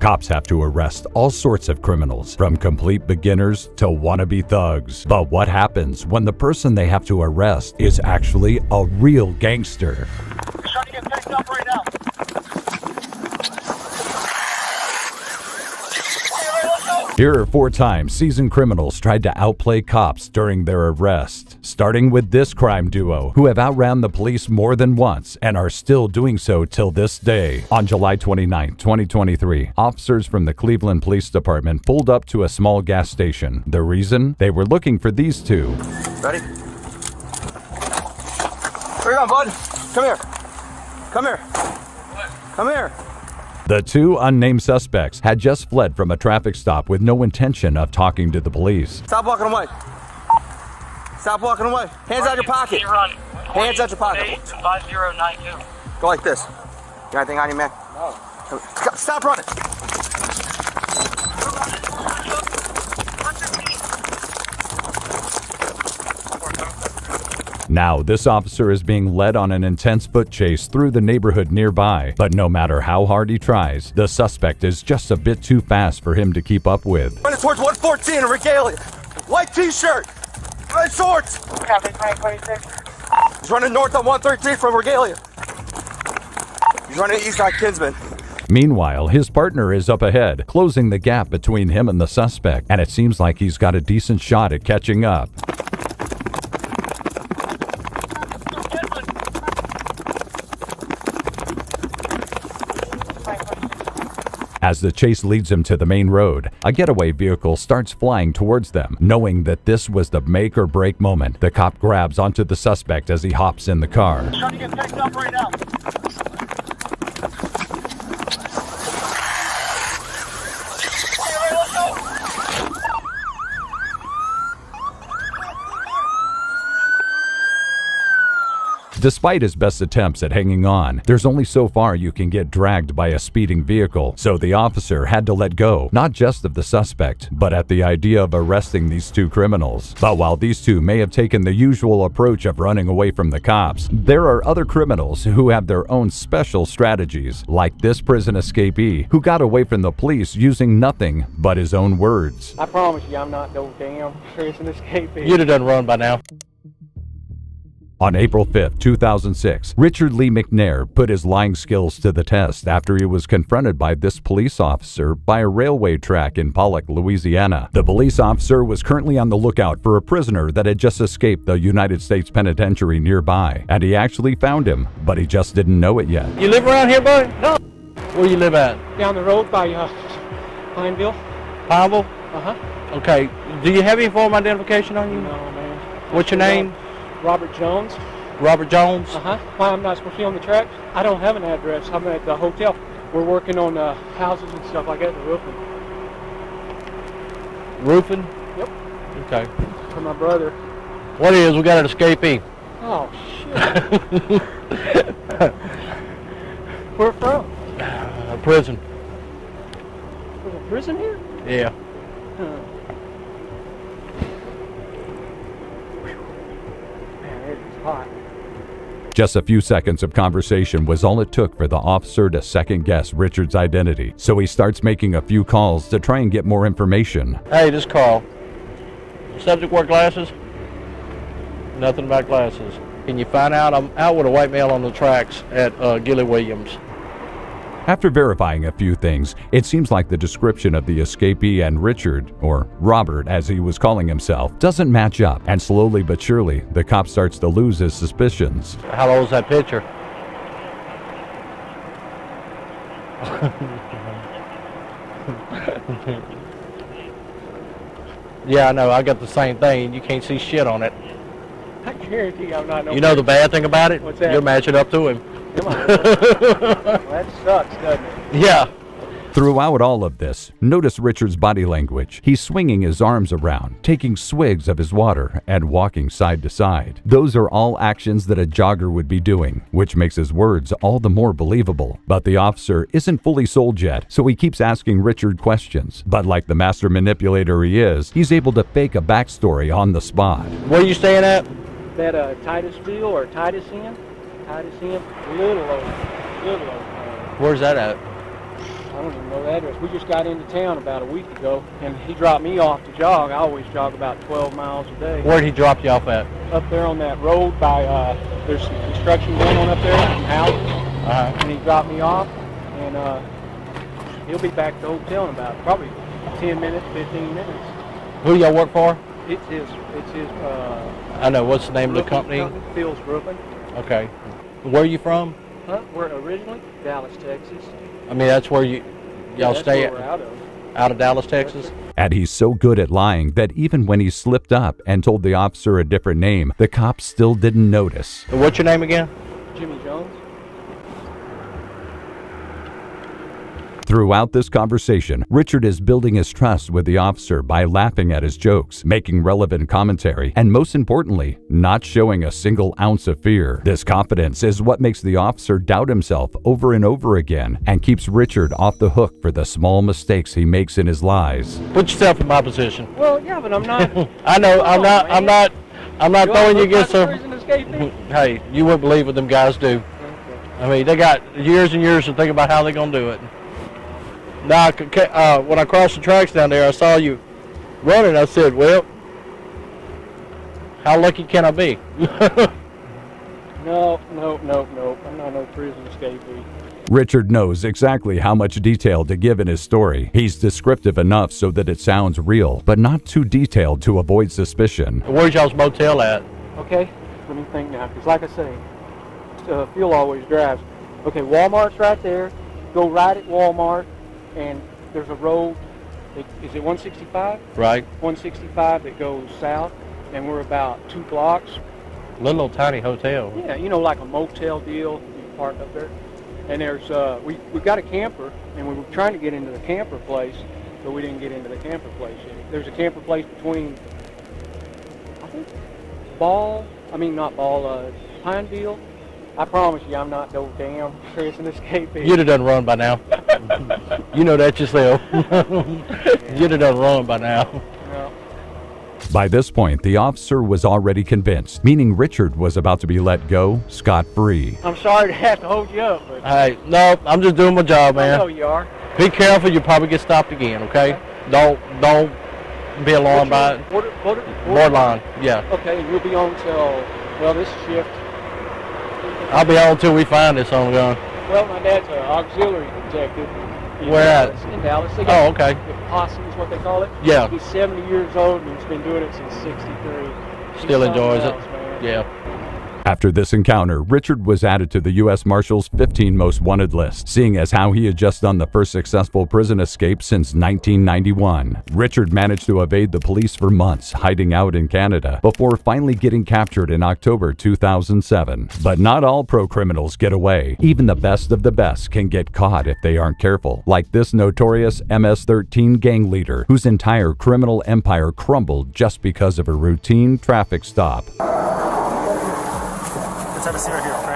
Cops have to arrest all sorts of criminals, from complete beginners to wannabe thugs. But what happens when the person they have to arrest is actually a real gangster? He's trying to get picked up right now. Here are 4 times seasoned criminals tried to outplay cops during their arrest, starting with this crime duo, who have outran the police more than once and are still doing so till this day. On July 29, 2023, officers from the Cleveland Police Department pulled up to a small gas station. The reason? They were looking for these two. Ready? Where you going, bud? Come here. Come here. What? Come here. The 2 unnamed suspects had just fled from a traffic stop with no intention of talking to the police. Stop walking away. Stop walking away. Hands out your pocket. Hands out your pocket. 5092. Go like this. You got anything on you, man? No. Stop running. Now, this officer is being led on an intense foot chase through the neighborhood nearby, but no matter how hard he tries, the suspect is just a bit too fast for him to keep up with. Running towards 114 in Regalia. White t-shirt, red shorts. He's running north on 113 from Regalia. He's running east on Kinsman. Meanwhile, his partner is up ahead, closing the gap between him and the suspect, and it seems like he's got a decent shot at catching up. As the chase leads him to the main road, a getaway vehicle starts flying towards them. Knowing that this was the make or break moment, the cop grabs onto the suspect as he hops in the car. He's trying to get picked up right now. Despite his best attempts at hanging on, there's only so far you can get dragged by a speeding vehicle, so the officer had to let go, not just of the suspect, but at the idea of arresting these 2 criminals. But while these 2 may have taken the usual approach of running away from the cops, there are other criminals who have their own special strategies, like this prison escapee, who got away from the police using nothing but his own words. I promise you I'm not no damn prison escapee. You'd have done run by now. On April 5, 2006, Richard Lee McNair put his lying skills to the test after he was confronted by this police officer by a railway track in Pollock, Louisiana. The police officer was currently on the lookout for a prisoner that had just escaped the United States Penitentiary nearby, and he actually found him, but he just didn't know it yet. You live around here, buddy? No. Where you live at? Down the road by Pineville. Pineville? Uh-huh. Okay. Do you have any form of identification on you? No, man. What's your name? Robert Jones. Robert Jones? Uh-huh. Why I'm not supposed to be on the tracks? I don't have an address. I'm at the hotel. We're working on houses and stuff like that, the roofing. Roofing? Yep. Okay. For my brother. What it is, we got an escapee. Oh, shit. Where from? A prison. There's a prison here? Yeah. Huh. Man, it is hot. Just a few seconds of conversation was all it took for the officer to second-guess Richard's identity, so he starts making a few calls to try and get more information. Hey, this is Carl. Subject wear glasses? Nothing about glasses. Can you find out? I'm out with a white male on the tracks at Gilly Williams. After verifying a few things, it seems like the description of the escapee and Richard, or Robert as he was calling himself, doesn't match up, and slowly but surely, the cop starts to lose his suspicions. How old is that picture? Yeah, I know. I got the same thing. You can't see shit on it. I guarantee I'm not. You know the bad thing about it? What's that? You'll match it up to him. Come on. Well, that sucks, doesn't it? Yeah. Throughout all of this, notice Richard's body language. He's swinging his arms around, taking swigs of his water, and walking side to side. Those are all actions that a jogger would be doing, which makes his words all the more believable. But the officer isn't fully sold yet, so he keeps asking Richard questions. But like the master manipulator he is, he's able to fake a backstory on the spot. Where are you staying at? That Titusville or Titus Inn? Titus Inn? Little old. Where's that at? I don't even know the address. We just got into town about a week ago, and he dropped me off to jog. I always jog about 12 miles a day. Where'd he drop you off at? Up there on that road by, there's some construction going on up there, some houses. And he dropped me off, and he'll be back at the hotel in about probably 10 minutes, 15 minutes. Who y'all work for? It's his, I know, what's the name of the company? Phil's Roofing. Okay. Where are you from? We're originally Dallas, Texas. I mean, that's where y'all stay where we're out of Dallas, Texas? And he's so good at lying that even when he slipped up and told the officer a different name, the cops still didn't notice. What's your name again? Jimmy Jones. Throughout this conversation, Richard is building his trust with the officer by laughing at his jokes, making relevant commentary, and most importantly, not showing a single ounce of fear. This confidence is what makes the officer doubt himself over and over again and keeps Richard off the hook for the small mistakes he makes in his lies. Put yourself in my position. Well, yeah, but I'm not. I know, I'm not throwing you against some. Escaping? Hey, you wouldn't believe what them guys do. I mean, they got years and years to think about how they're gonna do it. Now, when I crossed the tracks down there, I saw you running. I said, well, how lucky can I be? No. I'm not no prison escapee. Richard knows exactly how much detail to give in his story. He's descriptive enough so that it sounds real, but not too detailed to avoid suspicion. Where's y'all's motel at? Okay, let me think now, because like I say, Phil always drives. Okay, Walmart's right there. Go right at Walmart. And there's a road, is it 165? Right. 165 that goes south, and we're about 2 blocks. Little old tiny hotel. Yeah, you know, like a motel deal, you park up there. And there's, we've got a camper, and we were trying to get into the camper place, but we didn't get into the camper place yet. There's a camper place between, I think, Pineville. I promise you, I'm not no damn prison escapee. You'd have done run by now. You know that yourself. You'd have done run by now. No. By this point, the officer was already convinced, meaning Richard was about to be let go scot-free. I'm sorry to have to hold you up, but... Hey, no, I'm just doing my job, man. I know you are. Be careful, you'll probably get stopped again, okay? Don't be alarmed by it. Borderline, yeah. Okay, and you'll be on till, well, this shift. I'll be on until we find this on gun. Well, my dad's an auxiliary detective. Where at? In Dallas. Oh, okay. The posse is what they call it. Yeah. He's 70 years old and he's been doing it since 63. Still enjoys it. Man. Yeah. After this encounter, Richard was added to the U.S. Marshal's 15 most wanted list, seeing as how he had just done the first successful prison escape since 1991. Richard managed to evade the police for months, hiding out in Canada, before finally getting captured in October 2007. But not all pro-criminals get away. Even the best of the best can get caught if they aren't careful, like this notorious MS-13 gang leader, whose entire criminal empire crumbled just because of a routine traffic stop. Have a seat right here, okay?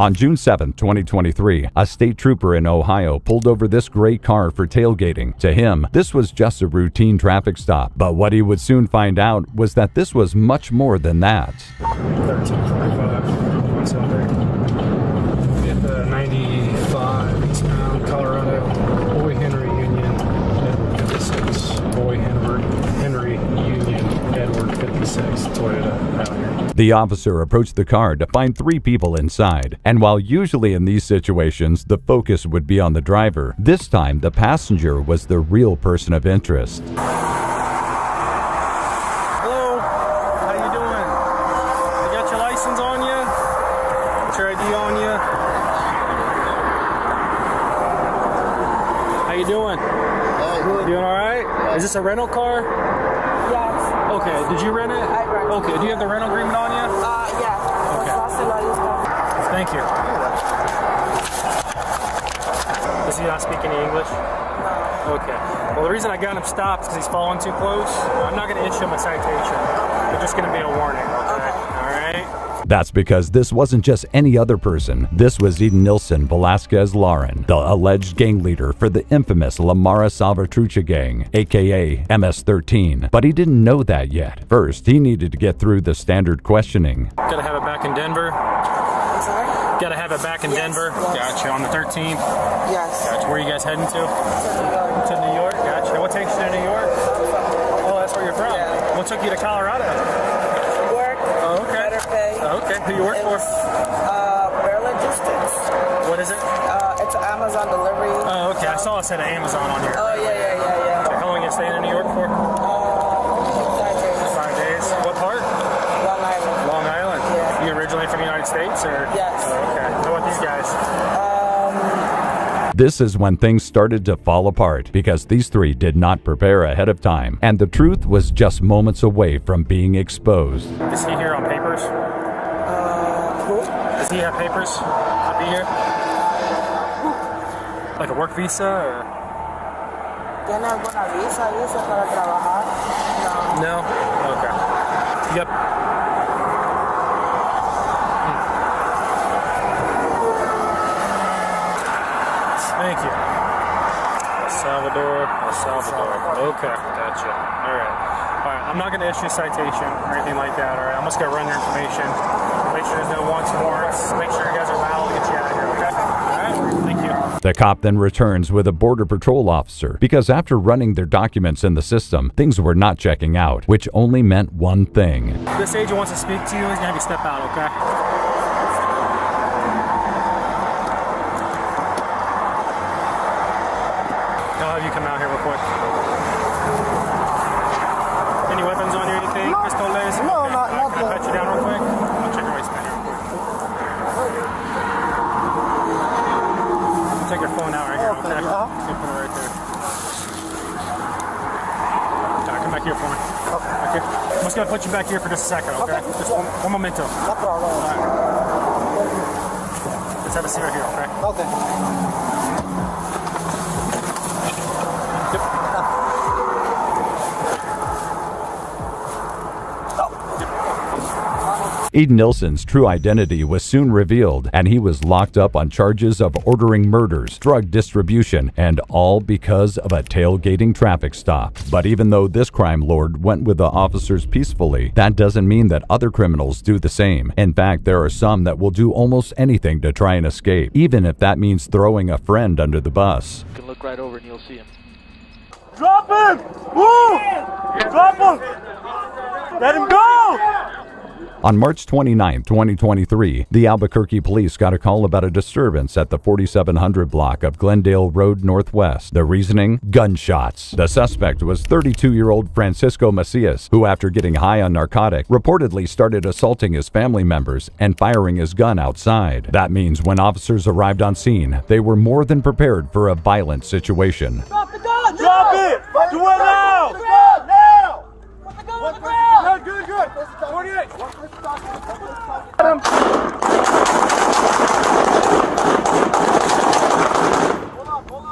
On June 7, 2023, a state trooper in Ohio pulled over this gray car for tailgating. To him, this was just a routine traffic stop. But what he would soon find out was that this was much more than that. 1345, one cylinder. At the 95 eastbound Colorado, Boy Henry Union, Edward 56. Boy Henry Union, Edward 56, Toyota out here. The officer approached the car to find 3 people inside, and while usually in these situations the focus would be on the driver, this time the passenger was the real person of interest. Hello, how you doing? You got your license on you? Got your ID on you? How you doing? Doing all right? Is this a rental car? Yes. Okay, did you rent it? I rent it. Okay, do you have the rental agreement on you? Yeah. Okay. Thank you. Does he not speak any English? No. Okay. Well, the reason I got him stopped is because he's following too close. I'm not going to issue him a citation. It's just going to be a warning, okay? All right? That's because this wasn't just any other person. This was Edenilson Velasquez Lauren, the alleged gang leader for the infamous La Mara Salvatrucha gang, aka MS-13. But he didn't know that yet. First, he needed to get through the standard questioning. Gotta have it back in Denver. I'm sorry? Gotta have it back in Denver. Yes. Gotcha. On the 13th. Yes. Gotcha. Where are you guys heading to? To New York. To New York. Gotcha. What takes you to New York? Oh, that's where you're from. Yeah. What took you to Colorado? Work. Oh, okay. Better pay. Okay. Who you work for? Bear Logistics. What is it? It's an Amazon delivery. Oh, okay. I saw it said Amazon on here. Oh, yeah. How long you staying in New York for? 5 days. 5 days. What part? Long Island. Long Island. Yeah. You originally from the United States, or? Yes. Oh, okay. How about these guys? This is when things started to fall apart because these three did not prepare ahead of time, and the truth was just moments away from being exposed. Is he here on papers? Who? Does he have papers to be here? Like a work visa, or? ¿Tiene alguna visa para trabajar? No. No? Okay. Yep. Thank you. El Salvador. Okay, gotcha. Alright, I'm not going to issue a citation or anything like that, alright? I'm just going to run your information, make sure there's no wants and warrants, make sure you guys are valid to get you out of here, okay? Alright, thank you. The cop then returns with a Border Patrol officer because after running their documents in the system, things were not checking out, which only meant one thing. This agent wants to speak to you, he's going to have you step out, okay? I'll have you come out here real quick. Any weapons on you, anything? No. Pistoles? No, Okay. not Can I that. pat you down real quick? I'll check your waistband here real quick. Take your phone out right here, okay? You put it right there. Alright, come back here for me. Back here. I'm just gonna put you back here for just a second, okay? Just one momento. No problem. Alright. Let's have a seat right here, okay? Okay. Eden Nilsson's true identity was soon revealed, and he was locked up on charges of ordering murders, drug distribution, and all because of a tailgating traffic stop. But even though this crime lord went with the officers peacefully, that doesn't mean that other criminals do the same. In fact, there are some that will do almost anything to try and escape, even if that means throwing a friend under the bus. You can look right over and you'll see him. Drop him! Move! Drop him! Let him go! On March 29, 2023, the Albuquerque police got a call about a disturbance at the 4700 block of Glendale Road Northwest. The reasoning? Gunshots. The suspect was 32-year-old Francisco Macias, who after getting high on narcotic, reportedly started assaulting his family members and firing his gun outside. That means when officers arrived on scene, they were more than prepared for a violent situation. Drop the gun! Drop it! Do it now! Now! Put the gun on the ground! Good, good, good! 48!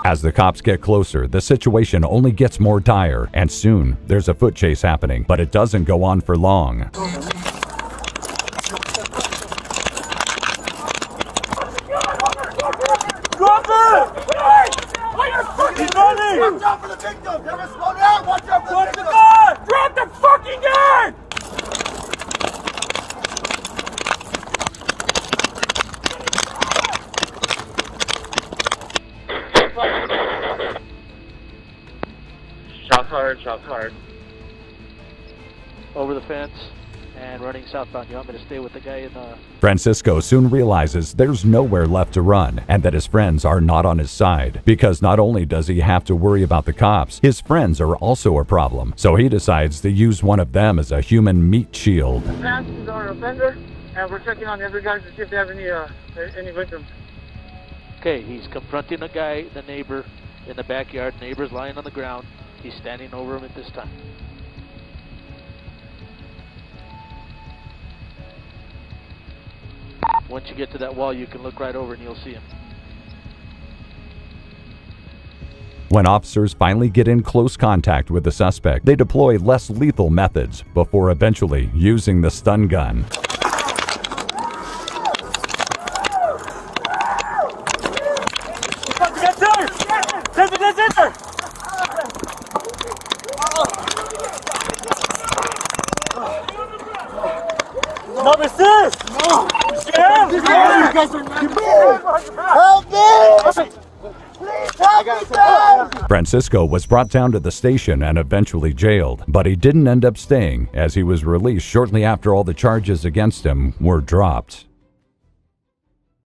As the cops get closer, the situation only gets more dire, and soon there's a foot chase happening, but it doesn't go on for long. Drop it! He's running! Watch out for the victim! Never slow down! Watch out for the victim! Gun! Drop the fucking gun! Shots fired. Over the fence and running southbound. You want me to stay with the guy in the... Francisco soon realizes there's nowhere left to run and that his friends are not on his side, because not only does he have to worry about the cops, his friends are also a problem. So he decides to use one of them as a human meat shield. Fast is our offender, and we're checking on every guy to see if they have any victims. Okay, he's confronting a guy, the neighbor, in the backyard. Neighbor's lying on the ground. He's standing over him at this time. Once you get to that wall, you can look right over and you'll see him. When officers finally get in close contact with the suspect, they deploy less lethal methods before eventually using the stun gun. No resist! No! You guys are not Francisco was brought down to the station and eventually jailed, but he didn't end up staying, as he was released shortly after all the charges against him were dropped.